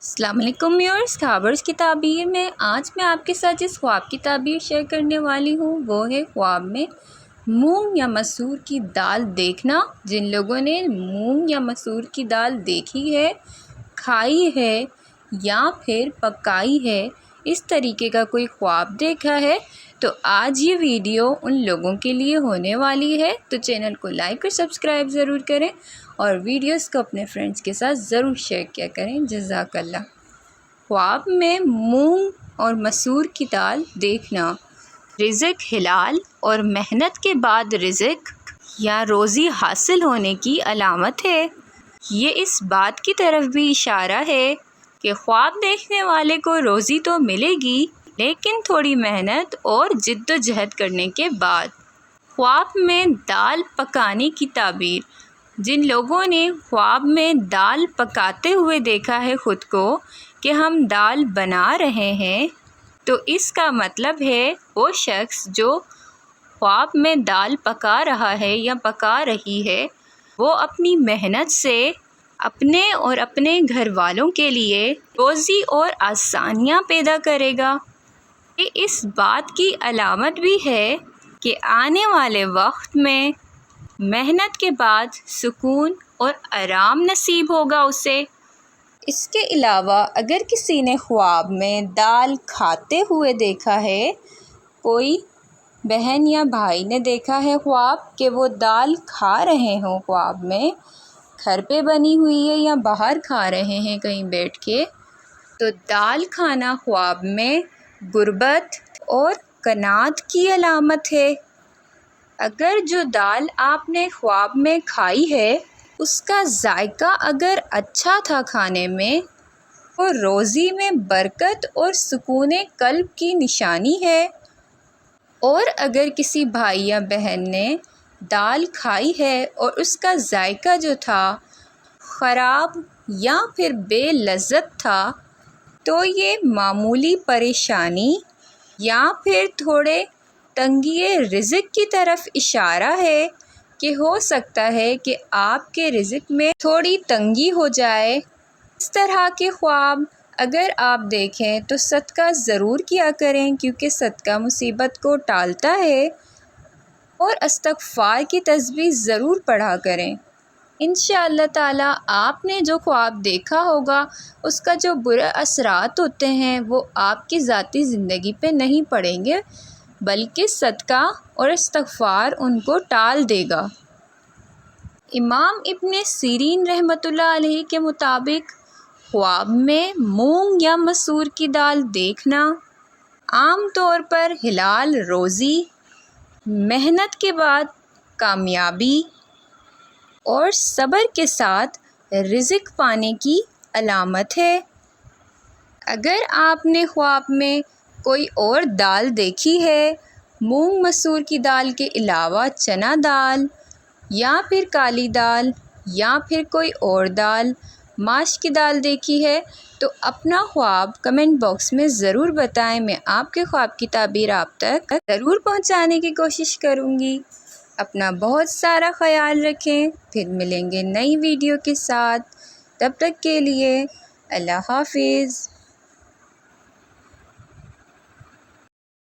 السلام علیکم ویورز، خابرز کی تعبیر میں آج میں آپ کے ساتھ جس خواب کی تعبیر شیئر کرنے والی ہوں وہ ہے خواب میں مونگ یا مسور کی دال دیکھنا۔ جن لوگوں نے مونگ یا مسور کی دال دیکھی ہے، کھائی ہے یا پھر پکائی ہے، اس طریقے کا کوئی خواب دیکھا ہے تو آج یہ ویڈیو ان لوگوں کے لیے ہونے والی ہے، تو چینل کو لائک اور سبسکرائب ضرور کریں اور ویڈیوز کو اپنے فرینڈز کے ساتھ ضرور شیئر کیا کریں۔ جزاک اللہ۔ خواب میں مونگ اور مسور کی دال دیکھنا رزق حلال اور محنت کے بعد رزق یا روزی حاصل ہونے کی علامت ہے۔ یہ اس بات کی طرف بھی اشارہ ہے کہ خواب دیکھنے والے کو روزی تو ملے گی، لیکن تھوڑی محنت اور جد و جہد کرنے کے بعد۔ خواب میں دال پکانے کی تعبیر۔ جن لوگوں نے خواب میں دال پکاتے ہوئے دیکھا ہے خود کو کہ ہم دال بنا رہے ہیں، تو اس کا مطلب ہے وہ شخص جو خواب میں دال پکا رہا ہے یا پکا رہی ہے، وہ اپنی محنت سے اپنے اور اپنے گھر والوں کے لیے روزی اور آسانیاں پیدا کرے گا۔ یہ اس بات کی علامت بھی ہے کہ آنے والے وقت میں محنت کے بعد سکون اور آرام نصیب ہوگا اسے۔ اس کے علاوہ اگر کسی نے خواب میں دال کھاتے ہوئے دیکھا ہے، کوئی بہن یا بھائی نے دیکھا ہے خواب کہ وہ دال کھا رہے ہوں، خواب میں گھر پہ بنی ہوئی ہے یا باہر کھا رہے ہیں کہیں بیٹھ کے، تو دال کھانا خواب میں غربت اور قناعت کی علامت ہے۔ اگر جو دال آپ نے خواب میں کھائی ہے اس کا ذائقہ اگر اچھا تھا کھانے میں، وہ روزی میں برکت اور سکون قلب کی نشانی ہے۔ اور اگر کسی بھائی یا بہن نے دال کھائی ہے اور اس کا ذائقہ جو تھا خراب یا پھر بے لذت تھا، تو یہ معمولی پریشانی یا پھر تھوڑے تنگی رزق کی طرف اشارہ ہے کہ ہو سکتا ہے کہ آپ کے رزق میں تھوڑی تنگی ہو جائے۔ اس طرح کے خواب اگر آپ دیکھیں تو صدقہ ضرور کیا کریں، کیونکہ صدقہ مصیبت کو ٹالتا ہے، اور استغفار کی تسبیح ضرور پڑھا کریں۔ انشاءاللہ تعالیٰ آپ نے جو خواب دیکھا ہوگا اس کا جو برے اثرات ہوتے ہیں وہ آپ کی ذاتی زندگی پہ نہیں پڑیں گے، بلکہ صدقہ اور استغفار ان کو ٹال دے گا۔ امام ابن سیرین رحمۃ اللہ علیہ کے مطابق خواب میں مونگ یا مسور کی دال دیکھنا عام طور پر حلال روزی، محنت کے بعد کامیابی اور صبر کے ساتھ رزق پانے کی علامت ہے۔ اگر آپ نے خواب میں کوئی اور دال دیکھی ہے، مونگ مسور کی دال کے علاوہ چنا دال یا پھر کالی دال یا پھر کوئی اور دال، ماش کی دال دیکھی ہے، تو اپنا خواب کمنٹ باکس میں ضرور بتائیں۔ میں آپ کے خواب کی تعبیر آپ تک ضرور پہنچانے کی کوشش کروں گی۔ اپنا بہت سارا خیال رکھیں، پھر ملیں گے نئی ویڈیو کے ساتھ۔ تب تک کے لیے اللہ حافظ۔